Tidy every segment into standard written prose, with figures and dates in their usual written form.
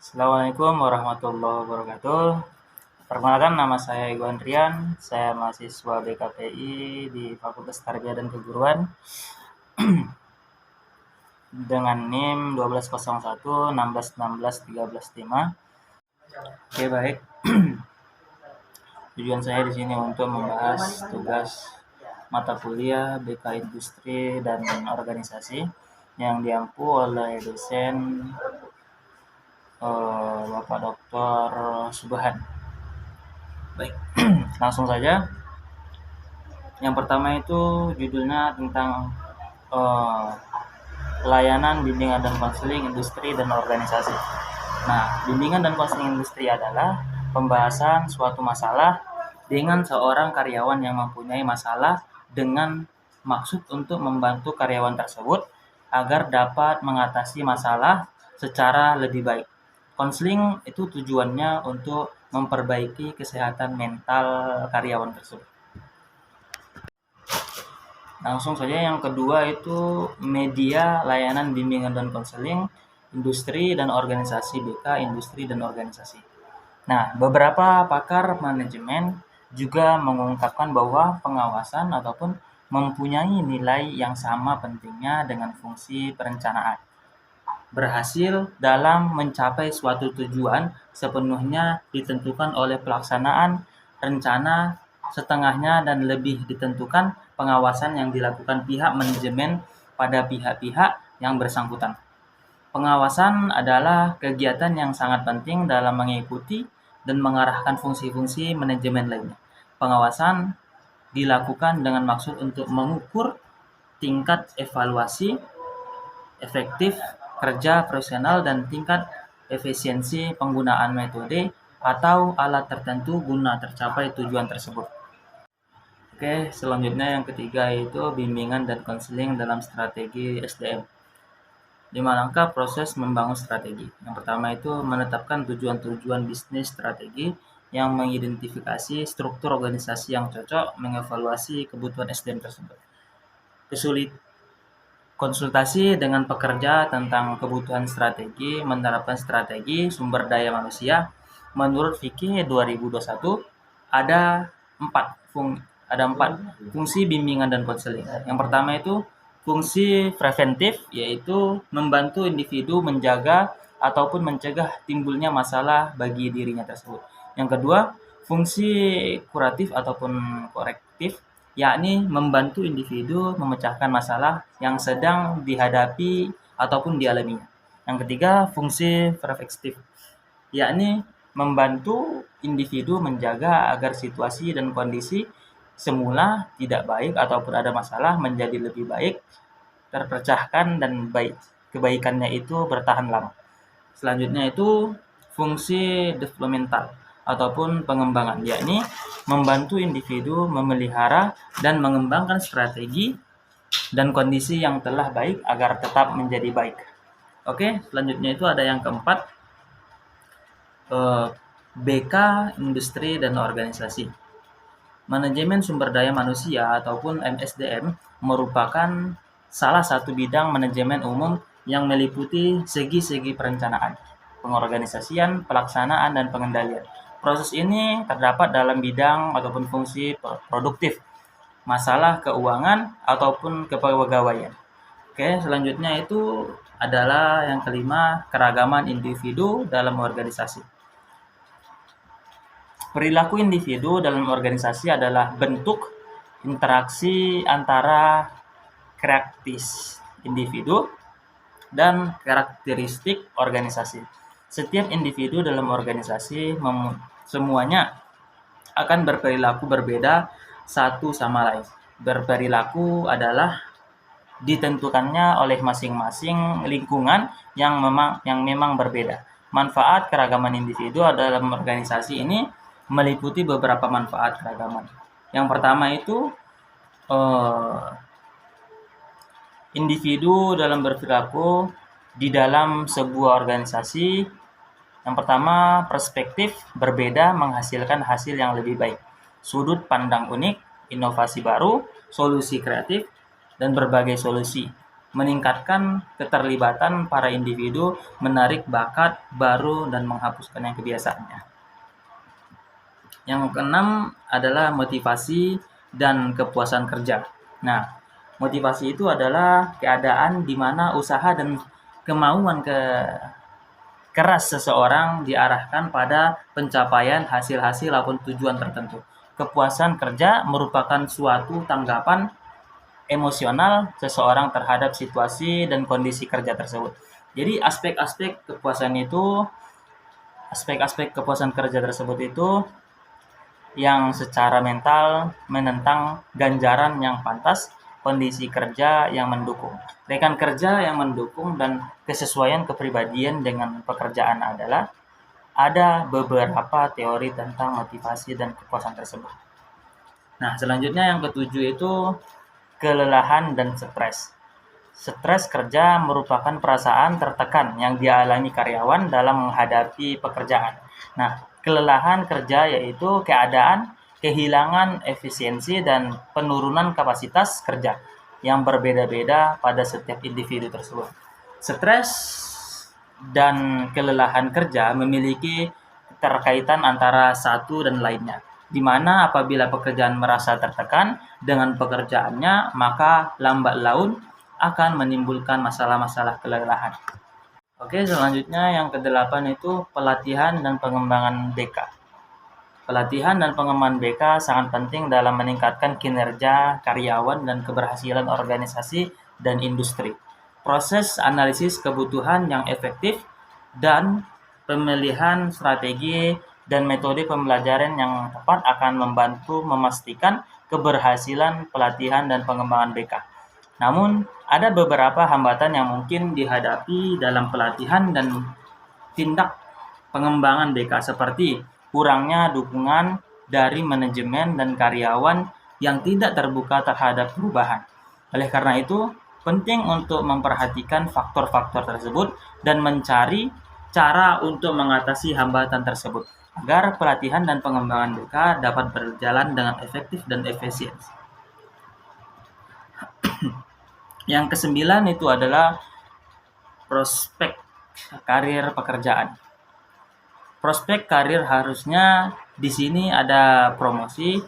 Assalamualaikum warahmatullahi wabarakatuh. Perkenalkan, nama saya Igo Andrian. Saya mahasiswa BKPI di Fakultas Tarbiyah dan Keguruan dengan NIM 1201 16 16 13 5. Oke, baik. Tujuan saya di sini untuk membahas tugas mata kuliah BK Industri dan Organisasi yang diampu oleh dosen Bapak Dr. Subhan. Baik, langsung saja. Yang pertama itu judulnya tentang layanan bimbingan dan konseling industri dan organisasi. Nah, bimbingan dan konseling industri adalah pembahasan suatu masalah dengan seorang karyawan yang mempunyai masalah dengan maksud untuk membantu karyawan tersebut agar dapat mengatasi masalah secara lebih baik. Konseling itu tujuannya untuk memperbaiki kesehatan mental karyawan tersebut. Langsung saja, yang kedua itu media layanan bimbingan dan konseling industri dan organisasi BK Industri dan Organisasi. Nah, beberapa pakar manajemen juga mengungkapkan bahwa pengawasan ataupun mempunyai nilai yang sama pentingnya dengan fungsi perencanaan. Berhasil dalam mencapai suatu tujuan sepenuhnya ditentukan oleh pelaksanaan rencana, setengahnya dan lebih ditentukan pengawasan yang dilakukan pihak manajemen pada pihak-pihak yang bersangkutan. Pengawasan adalah kegiatan yang sangat penting dalam mengikuti dan mengarahkan fungsi-fungsi manajemen lainnya. Pengawasan dilakukan dengan maksud untuk mengukur tingkat evaluasi, efektif kerja profesional, dan tingkat efisiensi penggunaan metode atau alat tertentu guna tercapai tujuan tersebut. Oke, selanjutnya yang ketiga itu bimbingan dan konseling dalam strategi SDM. 5 langkah proses membangun strategi. Yang pertama itu menetapkan tujuan-tujuan bisnis strategi yang mengidentifikasi struktur organisasi yang cocok, mengevaluasi kebutuhan SDM tersebut. Konsultasi dengan pekerja tentang kebutuhan strategi, menerapkan strategi sumber daya manusia. Menurut Fikih 2021 ada empat fungsi bimbingan dan konseling. Yang pertama itu fungsi preventif, yaitu membantu individu menjaga ataupun mencegah timbulnya masalah bagi dirinya tersebut. Yang kedua, fungsi kuratif ataupun korektif, yakni membantu individu memecahkan masalah yang sedang dihadapi ataupun dialaminya. Yang ketiga, fungsi preventif, yakni membantu individu menjaga agar situasi dan kondisi semula tidak baik ataupun ada masalah menjadi lebih baik, terpecahkan, dan kebaikannya itu bertahan lama. Selanjutnya itu fungsi developmental ataupun pengembangan, yakni membantu individu memelihara dan mengembangkan strategi dan kondisi yang telah baik agar tetap menjadi baik. Oke, selanjutnya itu ada yang keempat, BK Industri dan Organisasi. Manajemen sumber daya manusia ataupun MSDM merupakan salah satu bidang manajemen umum yang meliputi segi-segi perencanaan, pengorganisasian, pelaksanaan, dan pengendalian. Proses ini terdapat dalam bidang ataupun fungsi produktif, masalah keuangan, ataupun kepegawaian. Oke, selanjutnya itu adalah yang kelima, keragaman individu dalam organisasi. Perilaku individu dalam organisasi adalah bentuk interaksi antara karakteristik individu dan karakteristik organisasi. Setiap individu dalam organisasi semuanya akan berperilaku berbeda satu sama lain. Berperilaku adalah ditentukannya oleh masing-masing lingkungan yang memang berbeda. Manfaat keragaman individu dalam organisasi ini meliputi beberapa manfaat keragaman. Yang pertama itu individu dalam berperilaku di dalam sebuah organisasi. Yang pertama, perspektif berbeda menghasilkan hasil yang lebih baik. Sudut pandang unik, inovasi baru, solusi kreatif, dan berbagai solusi meningkatkan keterlibatan para individu, menarik bakat baru, dan menghapuskan yang kebiasaannya. Yang keenam adalah motivasi dan kepuasan kerja. Nah, motivasi itu adalah keadaan di mana usaha dan kemauan keras seseorang diarahkan pada pencapaian hasil-hasil ataupun tujuan tertentu. Kepuasan kerja merupakan suatu tanggapan emosional seseorang terhadap situasi dan kondisi kerja tersebut. Jadi aspek-aspek kepuasan kerja tersebut itu yang secara mental menentang ganjaran yang pantas, kondisi kerja yang mendukung, rekan kerja yang mendukung, dan kesesuaian kepribadian dengan pekerjaan adalah ada beberapa teori tentang motivasi dan kepuasan tersebut. Nah, selanjutnya yang ketujuh itu kelelahan dan stres. Stres kerja merupakan perasaan tertekan yang dialami karyawan dalam menghadapi pekerjaan. Nah, kelelahan kerja yaitu keadaan kehilangan efisiensi dan penurunan kapasitas kerja yang berbeda-beda pada setiap individu tersebut. Stres dan kelelahan kerja memiliki keterkaitan antara satu dan lainnya, di mana apabila pekerjaan merasa tertekan dengan pekerjaannya, maka lambat laun akan menimbulkan masalah-masalah kelelahan. Oke, selanjutnya yang kedelapan itu pelatihan dan pengembangan BK. Pelatihan dan pengembangan BK sangat penting dalam meningkatkan kinerja karyawan dan keberhasilan organisasi dan industri. Proses analisis kebutuhan yang efektif dan pemilihan strategi dan metode pembelajaran yang tepat akan membantu memastikan keberhasilan pelatihan dan pengembangan BK. Namun, ada beberapa hambatan yang mungkin dihadapi dalam pelatihan dan tindak pengembangan BK, seperti kurangnya dukungan dari manajemen dan karyawan yang tidak terbuka terhadap perubahan. Oleh karena itu, penting untuk memperhatikan faktor-faktor tersebut dan mencari cara untuk mengatasi hambatan tersebut agar pelatihan dan pengembangan BK dapat berjalan dengan efektif dan efisien. Yang kesembilan itu adalah prospek karir pekerjaan. Prospek karir harusnya di sini ada promosi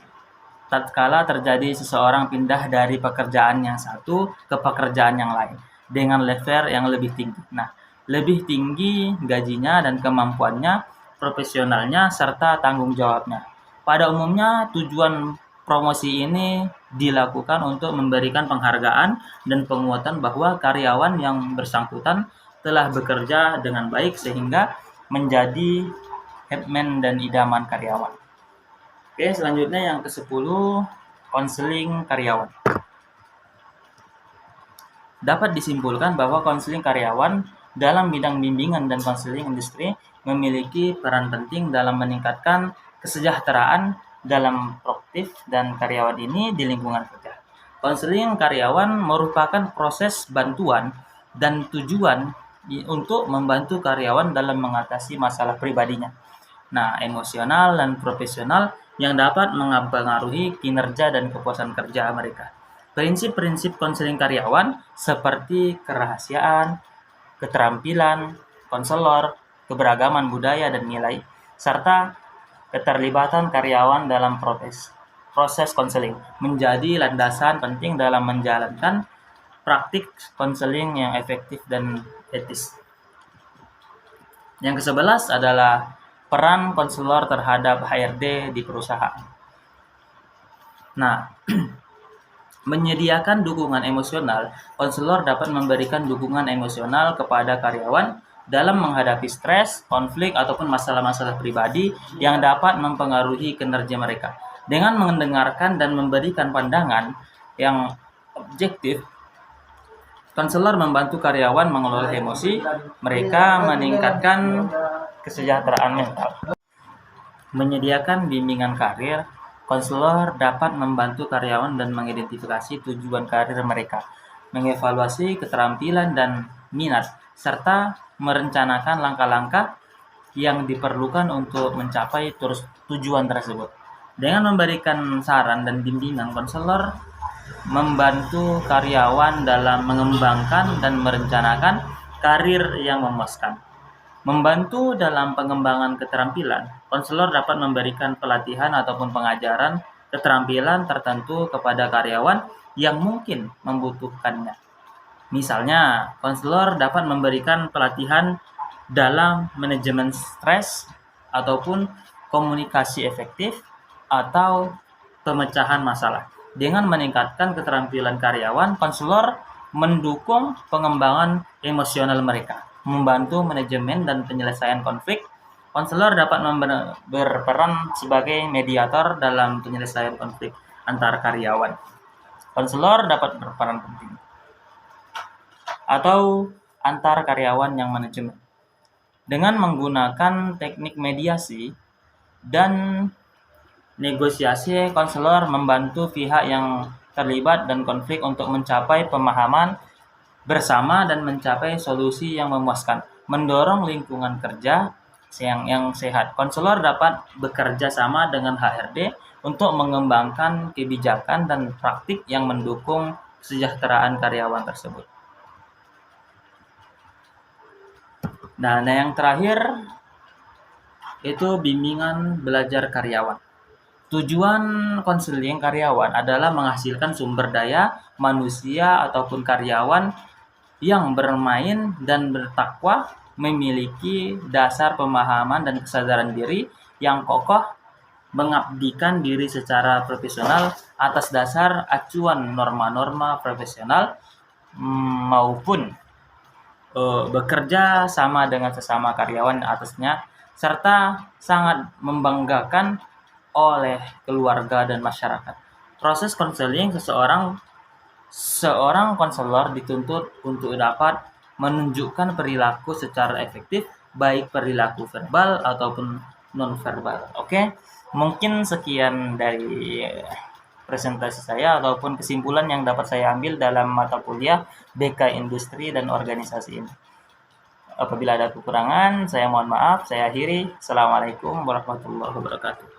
tatkala terjadi seseorang pindah dari pekerjaan yang satu ke pekerjaan yang lain dengan level yang lebih tinggi. Nah, lebih tinggi gajinya dan kemampuannya, profesionalnya, serta tanggung jawabnya. Pada umumnya, tujuan promosi ini dilakukan untuk memberikan penghargaan dan penguatan bahwa karyawan yang bersangkutan telah bekerja dengan baik sehingga menjadi headman dan idaman karyawan. Oke, selanjutnya yang ke-10, konseling karyawan. Dapat disimpulkan bahwa konseling karyawan dalam bidang bimbingan dan konseling industri memiliki peran penting dalam meningkatkan kesejahteraan dalam produktif dan karyawan ini di lingkungan kerja. Konseling karyawan merupakan proses bantuan dan tujuan untuk membantu karyawan dalam mengatasi masalah pribadinya, emosional dan profesional yang dapat mempengaruhi kinerja dan kepuasan kerja mereka. Prinsip-prinsip konseling karyawan seperti kerahasiaan, keterampilan konselor, keberagaman budaya dan nilai, serta keterlibatan karyawan dalam proses konseling menjadi landasan penting dalam menjalankan praktik konseling yang efektif dan etis. Yang ke-11 adalah peran konselor terhadap HRD di perusahaan. Nah, menyediakan dukungan emosional, konselor dapat memberikan dukungan emosional kepada karyawan dalam menghadapi stres, konflik, ataupun masalah-masalah pribadi yang dapat mempengaruhi kinerja mereka. Dengan mendengarkan dan memberikan pandangan yang objektif, konselor membantu karyawan mengelola emosi mereka, meningkatkan kesejahteraan mental. Menyediakan bimbingan karir, konselor dapat membantu karyawan dan mengidentifikasi tujuan karir mereka, mengevaluasi keterampilan dan minat, serta merencanakan langkah-langkah yang diperlukan untuk mencapai tujuan tersebut. Dengan memberikan saran dan bimbingan, konselor membantu karyawan dalam mengembangkan dan merencanakan karir yang memuaskan. Membantu dalam pengembangan keterampilan, konselor dapat memberikan pelatihan ataupun pengajaran keterampilan tertentu kepada karyawan yang mungkin membutuhkannya. Misalnya, konselor dapat memberikan pelatihan dalam manajemen stres ataupun komunikasi efektif atau pemecahan masalah. Dengan meningkatkan keterampilan karyawan, konselor mendukung pengembangan emosional mereka, membantu manajemen dan penyelesaian konflik. Konselor dapat berperan sebagai mediator dalam penyelesaian konflik antar karyawan. Konselor dapat berperan penting atau antar karyawan yang manajemen. Dengan menggunakan teknik mediasi dan negosiasi, konselor membantu pihak yang terlibat dan konflik untuk mencapai pemahaman bersama dan mencapai solusi yang memuaskan. Mendorong lingkungan kerja yang sehat. Konselor dapat bekerja sama dengan HRD untuk mengembangkan kebijakan dan praktik yang mendukung kesejahteraan karyawan tersebut. Nah, yang terakhir itu bimbingan belajar karyawan. Tujuan konseling karyawan adalah menghasilkan sumber daya manusia ataupun karyawan yang bermain dan bertakwa, memiliki dasar pemahaman dan kesadaran diri yang kokoh, mengabdikan diri secara profesional atas dasar acuan norma-norma profesional maupun bekerja sama dengan sesama karyawan atasnya, serta sangat membanggakan oleh keluarga dan masyarakat. Proses konseling seorang konselor dituntut untuk dapat menunjukkan perilaku secara efektif, baik perilaku verbal ataupun non-verbal. Oke, mungkin sekian dari presentasi saya ataupun kesimpulan yang dapat saya ambil dalam mata kuliah BK Industri dan Organisasi ini. Apabila ada kekurangan, saya mohon maaf. Saya akhiri. Assalamualaikum warahmatullahi wabarakatuh.